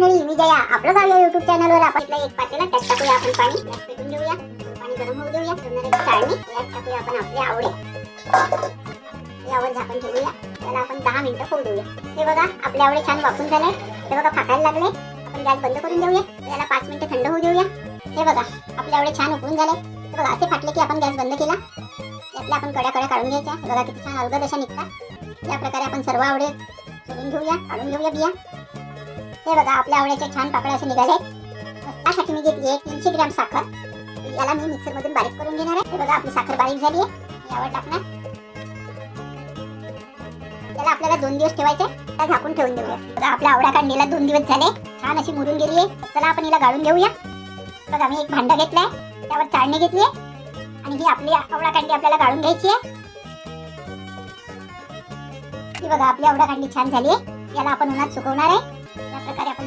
मंडळी, मी जया. आपलं गाव या युट्यूब चॅनलवर आपण एक पातेला त्यात टाकूया आपण पाणी. गॅस पेटून घेऊया, पाणी गरम होऊ देऊया. सोनाराची चाळणी यात टाकूया आपण आपल्या आवडे. यावर झाकण ठेवूया. त्याला आपण 10 मिनिटं होऊ देऊया. हे बघा आपले आवडे छान वाफून झाले. हे बघा फाटायला लागले. आपण गॅस बंद करून देऊया. याला 5 मिनिटं थंड होऊ देऊया. हे बघा आपले आवडे छान उकळून झाले. हे बघा असे फाटले की आपण गॅस बंद केला. यातल्या आपण कड्या काढून घ्यायच्या. हे बघा किती छान अलगद अशा निघतात. या प्रकारे आपण सर्व आवडे सोलून घेऊया, काढून घेऊया बिया. हे बघा आपल्या आवड्याचे छान पापड असे निघाले. त्यासाठी मी घेतली आहे 300 ग्रॅम साखर. याला मी मिक्सर मधून बारीक करून घेणार आहे. हे बघा आपली साखर बारीक झाली आहे. यावर टाकणार. त्याला आपल्याला 2 दिवस ठेवायचे. त्याला झाकून ठेवून देऊया. बघा आपल्या आवडा काढणीला 2 दिवस झाले. छान अशी मुरून गेली आहे. चला आपण हिला गाळून घेऊया. बघा मी एक भांडा घेतलाय. त्यावर चाळणी घेतली आहे आणि ही आपली आवडा कांडी आपल्याला गाळून घ्यायची आहे. ही बघा आपली आवडा कांडी छान झाली आहे. याला आपण उन्हात सुकवणार आहे. या प्रकारे आपण